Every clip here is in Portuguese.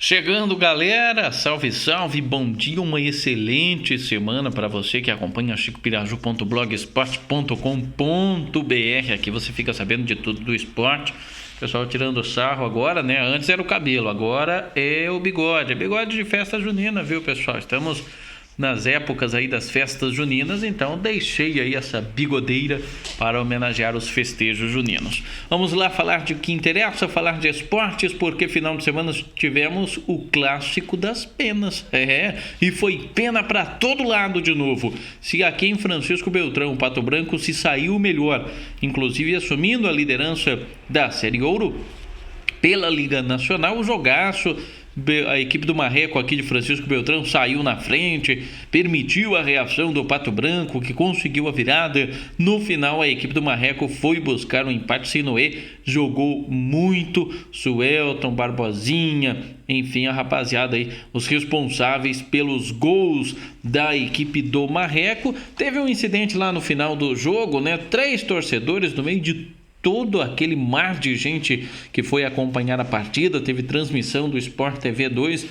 Chegando, galera, salve, salve, bom dia, uma excelente semana para você que acompanha chicopiraju.blogspot.com.br. Aqui você fica sabendo de tudo do esporte. Pessoal tirando sarro agora, né? Antes era o cabelo, agora é o bigode. É bigode de festa junina, viu, pessoal? Estamos nas épocas aí das festas juninas, então deixei aí essa bigodeira para homenagear os festejos juninos. Vamos lá falar de o que interessa, falar de esportes, porque final de semana tivemos o clássico das penas. E foi pena para todo lado de novo. Se aqui em Francisco Beltrão, o Pato Branco se saiu melhor, inclusive assumindo a liderança da Série Ouro pela Liga Nacional, o jogaço. A equipe do Marreco aqui de Francisco Beltrão saiu na frente, permitiu a reação do Pato Branco, que conseguiu a virada. No final, a equipe do Marreco foi buscar um empate. Sinoé jogou muito, Suelton, Barbosinha, enfim, a rapaziada aí, os responsáveis pelos gols da equipe do Marreco. Teve um incidente lá no final do jogo, né? 3 torcedores no meio de todo aquele mar de gente que foi acompanhar a partida. Teve transmissão do Sport TV 2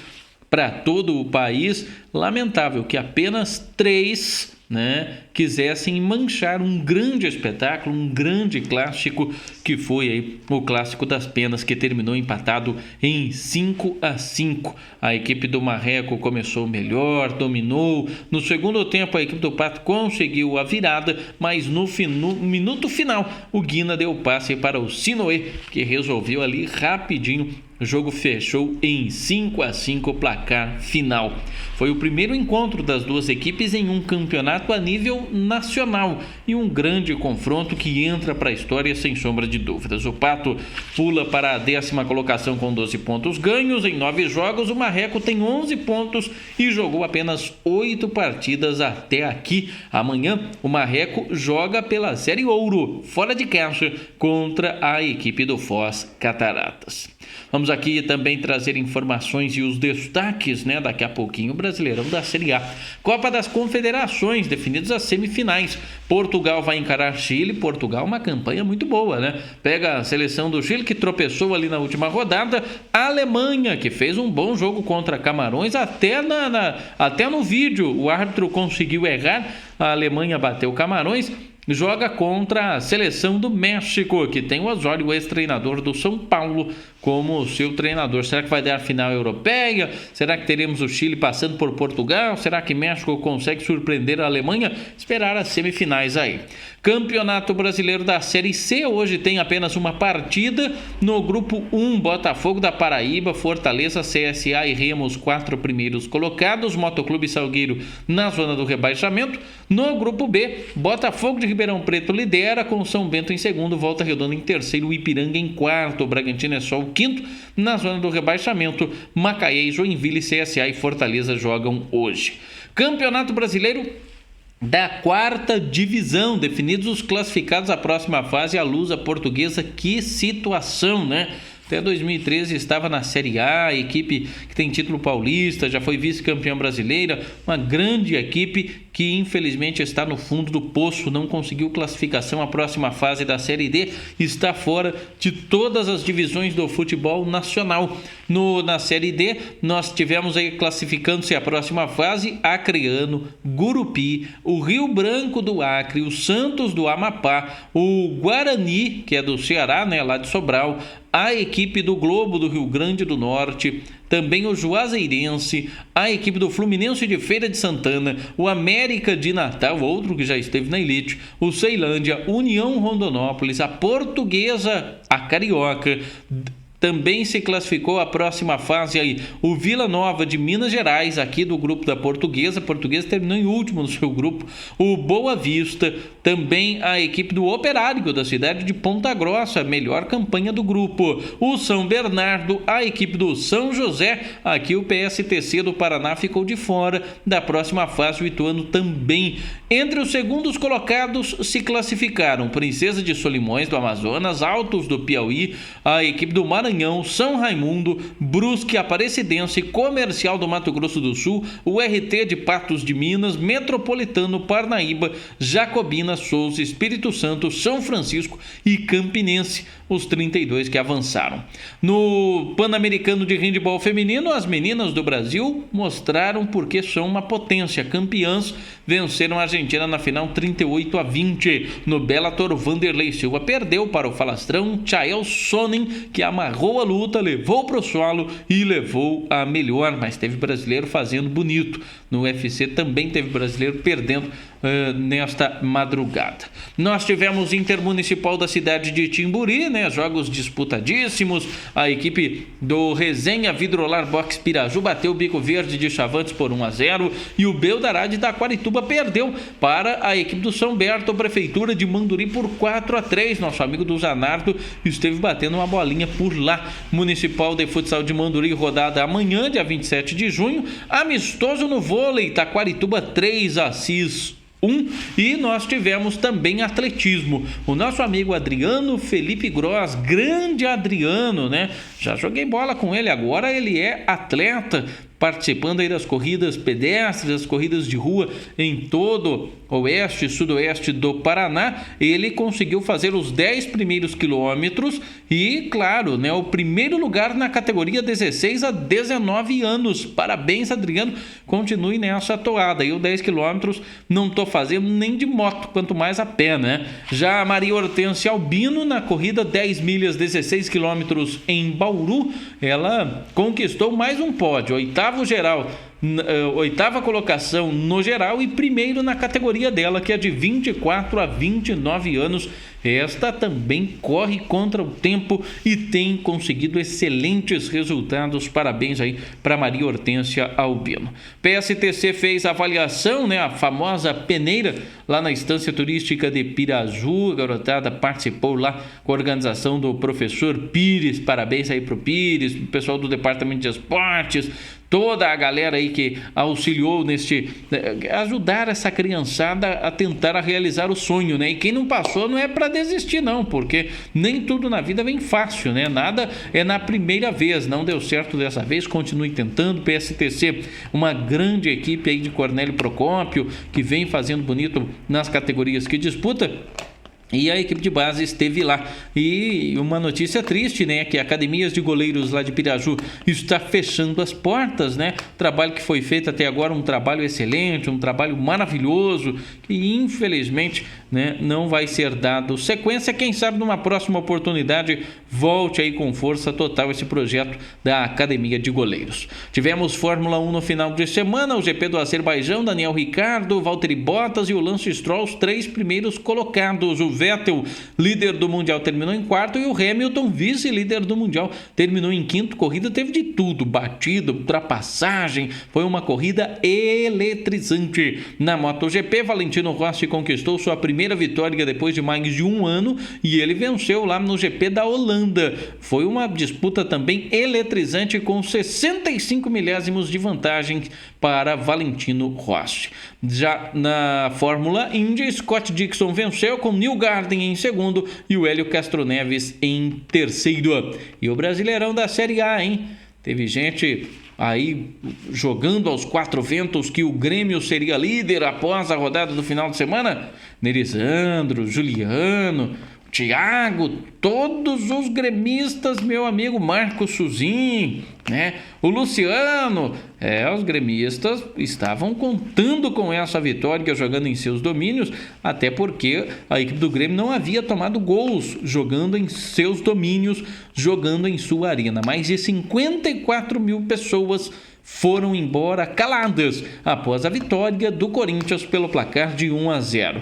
para todo o país. Lamentável que apenas 3, quisessem manchar um grande espetáculo, um grande clássico, que foi aí o clássico das penas, que terminou empatado em 5-5. A equipe do Marreco começou melhor, dominou. No segundo tempo, a equipe do Pato conseguiu a virada, mas no minuto final, o Guina deu passe para o Sinoé, que resolveu ali rapidinho. O jogo fechou em 5-5, placar final. Foi o primeiro encontro das duas equipes em um campeonato a nível nacional e um grande confronto que entra para a história sem sombra de dúvidas. O Pato pula para a 10ª colocação com 12 pontos ganhos em 9 jogos. O Marreco tem 11 pontos e jogou apenas 8 partidas até aqui. Amanhã o Marreco joga pela Série Ouro, fora de casa, contra a equipe do Foz Cataratas. Vamos aqui também trazer informações e os destaques, daqui a pouquinho, o Brasileirão da Série A. Copa das Confederações, definidas as semifinais. Portugal vai encarar Chile. Portugal, uma campanha muito boa, Pega a seleção do Chile, que tropeçou ali na última rodada. A Alemanha, que fez um bom jogo contra Camarões, até no vídeo o árbitro conseguiu errar. A Alemanha bateu Camarões. Joga contra a seleção do México, que tem o Osório, ex-treinador do São Paulo, como seu treinador. Será que vai dar final europeia? Será que teremos o Chile passando por Portugal? Será que México consegue surpreender a Alemanha? Esperar as semifinais aí. Campeonato Brasileiro da Série C, hoje tem apenas uma partida. No grupo 1, Botafogo da Paraíba, Fortaleza, CSA e Remo, os 4 primeiros colocados. Motoclube Salgueiro na zona do rebaixamento. No grupo B, Botafogo de Ribeirão Preto lidera, com São Bento em segundo, Volta Redonda em terceiro, Ipiranga em quarto. O Bragantino é só o quinto. Na zona do rebaixamento, Macaé, Joinville, CSA e Fortaleza jogam hoje. Campeonato Brasileiro da 4ª divisão, definidos os classificados à próxima fase. A Lusa Portuguesa, que situação, Até 2013 estava na Série A, a equipe que tem título paulista, já foi vice-campeã brasileira, uma grande equipe que infelizmente está no fundo do poço, não conseguiu classificação à próxima fase da Série D, está fora de todas as divisões do futebol nacional. Na Série D, nós tivemos aí classificando-se à próxima fase Acreano, Gurupi, o Rio Branco do Acre, o Santos do Amapá, o Guarani, que é do Ceará, lá de Sobral, a equipe do Globo do Rio Grande do Norte, também o Juazeirense, a equipe do Fluminense de Feira de Santana, o América de Natal, outro que já esteve na elite, o Ceilândia, União Rondonópolis, a Portuguesa, a Carioca. Também se classificou a próxima fase aí o Vila Nova de Minas Gerais, aqui do grupo da Portuguesa. A Portuguesa terminou em último no seu grupo. O Boa Vista, também a equipe do Operário da cidade de Ponta Grossa, melhor campanha do grupo. O São Bernardo, a equipe do São José, aqui o PSTC do Paraná ficou de fora da próxima fase. O Ituano também. Entre os segundos colocados se classificaram Princesa de Solimões do Amazonas, Altos do Piauí, a equipe do Maranhão Maranhão, São Raimundo, Brusque, Aparecidense, Comercial do Mato Grosso do Sul, o RT de Patos de Minas, Metropolitano, Parnaíba, Jacobina, Souza, Espírito Santo, São Francisco e Campinense, os 32 que avançaram. No Pan-Americano de Handebol Feminino, as meninas do Brasil mostraram porque são uma potência. Campeãs, venceram a Argentina na final 38-20. No Bellator, Vanderlei Silva perdeu para o falastrão Chael Sonnen, que amarrou a luta, levou para o solo e levou a melhor, mas teve brasileiro fazendo bonito. No UFC também teve brasileiro perdendo nesta madrugada. Nós tivemos Intermunicipal da cidade de Timburi, né? Jogos disputadíssimos. A equipe do Resenha Vidrolar Box Piraju bateu o Bico Verde de Chavantes por 1-0 e o Beldará de Taquarituba perdeu para a equipe do São Berto, Prefeitura de Manduri, por 4-3. Nosso amigo do Zanardo esteve batendo uma bolinha por lá. Municipal de Futsal de Manduri, rodada amanhã, dia 27 de junho. Amistoso no vôlei, Taquarituba 3, Assis 1. E nós tivemos também atletismo. O nosso amigo Adriano Felipe Gross, grande Adriano, né? Já joguei bola com ele, agora ele é atleta, participando aí das corridas pedestres, das corridas de rua em todo o oeste e sudoeste do Paraná. Ele conseguiu fazer os 10 primeiros quilômetros e, claro, né, o primeiro lugar na categoria 16 a 19 anos. Parabéns, Adriano, continue nessa toada. E os 10 quilômetros não estou fazendo nem de moto, quanto mais a pé, né? Já a Maria Hortência Albino, na corrida 10 milhas, 16 quilômetros em Bauru, ela conquistou mais um pódio, oitava colocação no geral e primeiro na categoria dela, que é de 24 a 29 anos. Esta também corre contra o tempo e tem conseguido excelentes resultados. Parabéns aí para Maria Hortência Albino. PSTC fez a avaliação, né, a famosa peneira, lá na Estância Turística de Piraju. A garotada participou lá com a organização do professor Pires. Parabéns aí para o Pires, o pessoal do Departamento de Esportes, toda a galera aí que auxiliou neste ajudar essa criançada a tentar realizar o sonho, né? E quem não passou não é para desistir não, porque nem tudo na vida vem fácil, né? Nada é na primeira vez. Não deu certo dessa vez, continue tentando. PSTC, uma grande equipe aí de Cornélio Procópio, que vem fazendo bonito nas categorias que disputa. E a equipe de base esteve lá. E uma notícia triste, né? Que a Academias de Goleiros lá de Piraju está fechando as portas, né? Trabalho que foi feito até agora, um trabalho excelente, um trabalho maravilhoso, que infelizmente, né, não vai ser dado sequência. Quem sabe numa próxima oportunidade volte aí com força total esse projeto da Academia de Goleiros. Tivemos Fórmula 1 no final de semana, o GP do Azerbaijão, Daniel Ricciardo, Valtteri Bottas e o Lance Stroll, os 3 primeiros colocados. O Vettel, líder do Mundial, terminou em quarto, e o Hamilton, vice-líder do Mundial, terminou em quinto. Corrida teve de tudo, batida, ultrapassagem, foi uma corrida eletrizante. Na MotoGP, Valentino Rossi conquistou sua primeira vitória depois de mais de um ano e ele venceu lá no GP da Holanda. Foi uma disputa também eletrizante, com 65 milésimos de vantagem para Valentino Rossi. Já na Fórmula Indy, Scott Dixon venceu com Neil Garden em segundo e o Hélio Castro Neves em terceiro. E o Brasileirão da Série A, hein? Teve gente aí jogando aos 4 ventos que o Grêmio seria líder após a rodada do final de semana. Nerisandro, Juliano, Thiago, todos os gremistas, meu amigo Marco Suzin, né? O Luciano, os gremistas estavam contando com essa vitória jogando em seus domínios, até porque a equipe do Grêmio não havia tomado gols jogando em seus domínios, jogando em sua arena. Mais de 54 mil pessoas foram embora caladas após a vitória do Corinthians pelo placar de 1-0.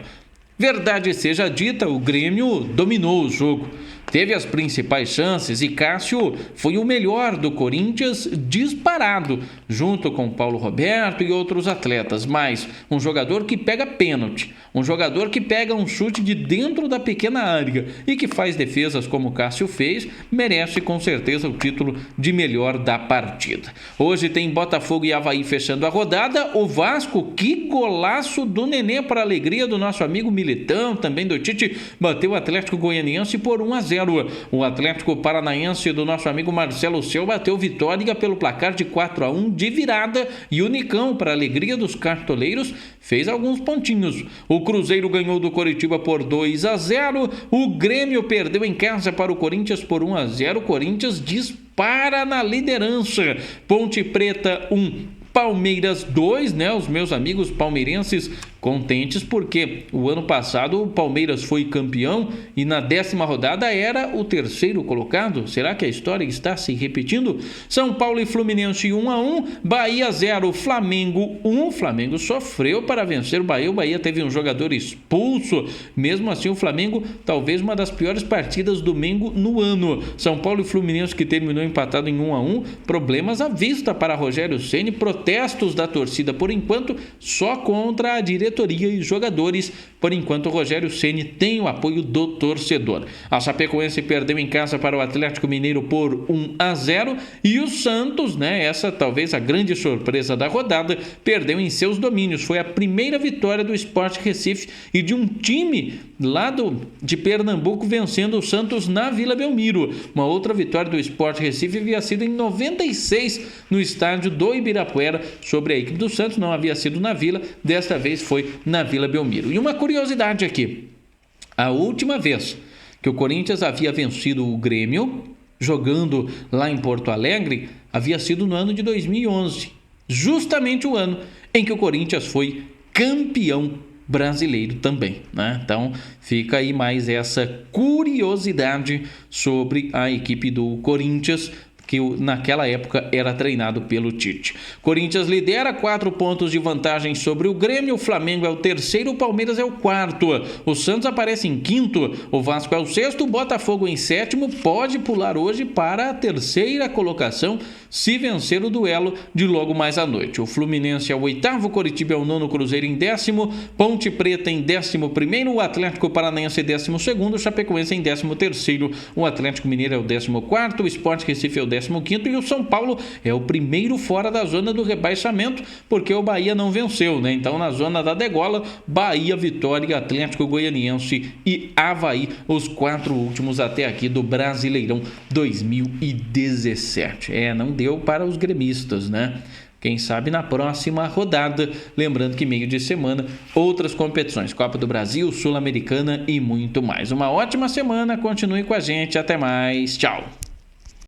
Verdade seja dita, o Grêmio dominou o jogo, teve as principais chances e Cássio foi o melhor do Corinthians disparado, junto com Paulo Roberto e outros atletas. Mas um jogador que pega pênalti, um jogador que pega um chute de dentro da pequena área e que faz defesas como Cássio fez, merece com certeza o título de melhor da partida. Hoje tem Botafogo e Avaí fechando a rodada. O Vasco, que golaço do Nenê para a alegria do nosso amigo Militão, também do Tite, bateu o Atlético Goianiense por 1-0. 0. O Atlético Paranaense do nosso amigo Marcelo Seu bateu Vitória pelo placar de 4-1 de virada e o Nicão, para alegria dos cartoleiros, fez alguns pontinhos. O Cruzeiro ganhou do Coritiba por 2-0. O Grêmio perdeu em casa para o Corinthians por 1-0. O Corinthians dispara na liderança. Ponte Preta 1, Palmeiras 2, né? Os meus amigos palmeirenses contentes porque o ano passado o Palmeiras foi campeão e na 10ª rodada era o terceiro colocado. Será que a história está se repetindo? São Paulo e Fluminense 1-1, Bahia 0, Flamengo 1. Flamengo sofreu para vencer o Bahia. O Bahia teve um jogador expulso. Mesmo assim, o Flamengo, talvez uma das piores partidas do Mengo no ano. São Paulo e Fluminense, que terminou empatado em 1-1. Problemas à vista para Rogério Ceni. Protestos da torcida, por enquanto, só contra a diretoria e jogadores. Por enquanto, o Rogério Ceni tem o apoio do torcedor. A Chapecoense perdeu em casa para o Atlético Mineiro por 1-0 e o Santos, né, essa talvez a grande surpresa da rodada, perdeu em seus domínios. Foi a primeira vitória do Sport Recife e de um time lá de Pernambuco vencendo o Santos na Vila Belmiro. Uma outra vitória do Sport Recife havia sido em 96 no estádio do Ibirapuera sobre a equipe do Santos. Não havia sido na Vila, desta vez foi na Vila Belmiro. E uma curiosidade aqui: a última vez que o Corinthians havia vencido o Grêmio jogando lá em Porto Alegre havia sido no ano de 2011, justamente o ano em que o Corinthians foi campeão brasileiro também, né? Então fica aí mais essa curiosidade sobre a equipe do Corinthians, que naquela época era treinado pelo Tite. Corinthians lidera 4 pontos de vantagem sobre o Grêmio, o Flamengo é o terceiro, o Palmeiras é o quarto, o Santos aparece em quinto, o Vasco é o sexto, o Botafogo em sétimo, pode pular hoje para a terceira colocação se vencer o duelo de logo mais à noite. O Fluminense é o oitavo, o Coritiba é o nono, o Cruzeiro em 10º, Ponte Preta em 11º, o Atlético Paranaense em 12º, o Chapecoense em 13º, o Atlético Mineiro é o 14º, o Sport Recife é o 15º e o São Paulo é o primeiro fora da zona do rebaixamento, porque o Bahia não venceu, né? Então, na zona da degola, Bahia, Vitória, Atlético Goianiense e Avaí, os 4 últimos até aqui do Brasileirão 2017. Não deu para os gremistas, né? Quem sabe na próxima rodada. Lembrando que meio de semana, outras competições, Copa do Brasil, Sul-Americana e muito mais. Uma ótima semana, continue com a gente, até mais, tchau!